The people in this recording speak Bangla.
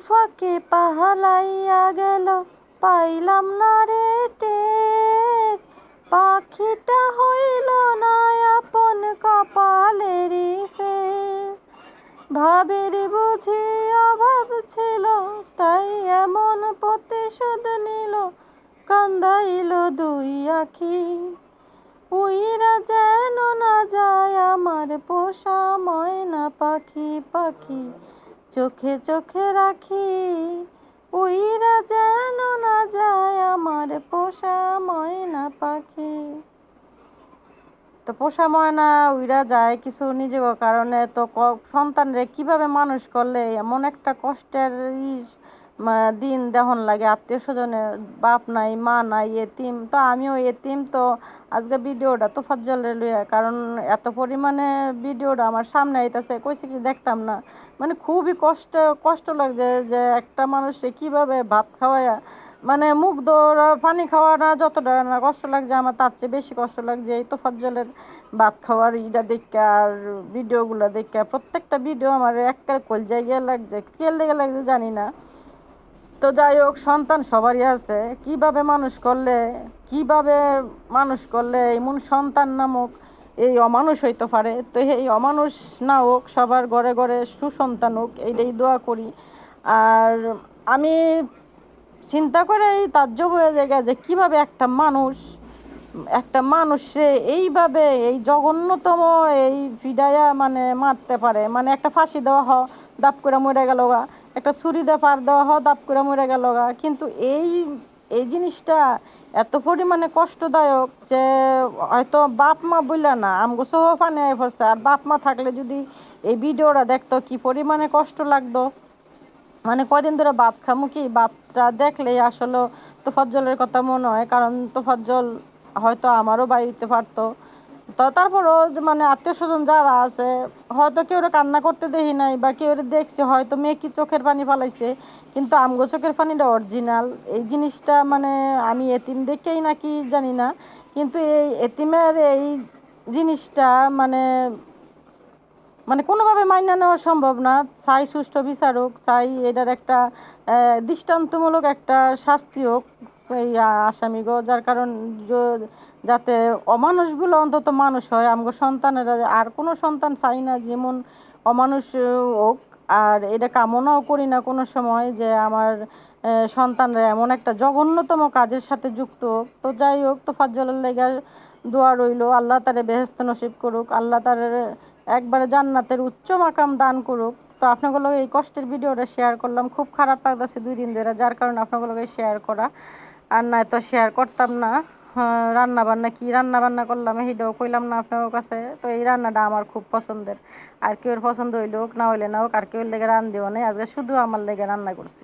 ফাঁকে পাহালাইয়া গেল, পাইলাম না রে টের। পাখিটা হইল না আপন কপালেরই ফের। ভাবের বুঝি অভাব ছিল, তাই এমন প্রতিশোধ নিল, কান্দাইল দুই আখি। উইরা যেন না যায় আমার পোষা ময়না পাখি, পাখি চোখে চোখে রাখি। উইরা যেন না যায় আমার পোষা ময়না পাখি। তো পোষা ময়না উইরা যায় কিছু নিজের কারণে, তো সন্তানরে কিভাবে মানুষ করলে এমন একটা কষ্টের দিন দেহন লাগে। আত্মীয় স্বজনের বাপ নাই, মা নাই, এতিম। তো আমিও এতিম। তো আজকে ভিডিওটা তোফাজ্জলের লইয়া, কারণ এত পরিমাণে ভিডিওটা আমার সামনে আইতাছে, কইছে কি দেখতাম না, মানে খুবই কষ্ট লাগছে যে একটা মানুষকে কিভাবে ভাত খাওয়ায়া, মানে মুখ ধোয়া পানি খাওয়া না যতটা না কষ্ট লাগছে, আমার তার চেয়ে বেশি কষ্ট লাগছে এই তোফাজ্জলের ভাত খাওয়ার ইটা দেখে আর ভিডিওগুলো দেখে। প্রত্যেকটা ভিডিও আমার একটা কলজায় গিয়ে লাগছে, কে লেগে লাগছে জানি না। তো যাই হোক, সন্তান সবারই আছে। কিভাবে মানুষ করলে এমন সন্তান নামক এই অমানুষ হইতে পারে। তো এই অমানুষ না হোক, সবার ঘরে ঘরে সুসন্তান হোক, এইটাই দোয়া করি। আর আমি চিন্তা করে এই তাজ্জব হয়ে যায় যে কিভাবে একটা মানুষে এইভাবে এই জঘন্যতম এই ফিডাইয়া মানে মারতে পারে। মানে একটা ফাঁসি দেওয়া দাপ করে মরে গেল গা, একটা ছুরি দিয়ে পার দেওয়া দাপ করে মরে গেল গা। কিন্তু এই জিনিসটা এত পরিমাণে কষ্টদায়ক যে হয়তো বাপ মা বললে না, আমগো চোখ পানি আয় পড়ছে। আর বাপ মা থাকলে যদি এই ভিডিওটা দেখতো, কি পরিমাণে কষ্ট লাগতো। মানে কয়দিন ধরে ভাত খামু কি, ভাতটা দেখলেই আসলে তোফাজ্জলের কথা মনে হয়। কারণ তোফাজ্জল হয়তো আমারও বাড়িতে পারতো। তো তারপরও যে মানে আত্মীয় স্বজন যারা আছে, হয়তো কেউ কান্না করতে দেখি নাই, বা কেউ দেখছে হয়তো মেয়ে কি চোখের পানি ফালাইছে, কিন্তু আমগো চোখের পানিটা অরিজিনাল। এই জিনিসটা মানে আমি এতিম দেখেই নাকি জানি না, কিন্তু এই এতিমের এই জিনিসটা মানে মানে কোনোভাবে মাইনা নেওয়া সম্ভব না। চাই সুষ্ঠু বিচারক, চাই এটার একটা দৃষ্টান্তমূলক একটা শাস্তি হোক এই আসামিগো, যার কারণ যাতে অমানুষগুলো অন্তত মানুষ হয়। আমগো সন্তানেরা, আর কোনো সন্তান চাই না যেমন অমানুষ হোক। আর এটা কামনাও করি না কোনো সময় যে আমার সন্তানরা এমন একটা জঘন্যতম কাজের সাথে যুক্ত হোক। তো যাই হোক, তোফাজ্জলের লেগে দোয়া রইল, আল্লাহ তারে বেহেশত নসিব করুক, আল্লাহ তার একবারে জান্নাতের উচ্চ মাকাম দান করুক। তো আপনাগুলো এই কষ্টের ভিডিওটা শেয়ার করলাম, খুব খারাপ লাগতেছে 2 দিন ধরে, যার কারণে আপনাগুলোকে শেয়ার করা। আর না তো শেয়ার করতাম না। রান্না বান্না করলাম এইটাও কইলাম না আপনার কাছে। তো এই রান্নাটা আমার খুব পছন্দের, আর কেউ পছন্দ হইলে হোক, না হইলে না হোক, আর কেউ লেগে রান দিও না, আজকে শুধু আমার লেগে রান্না করছি।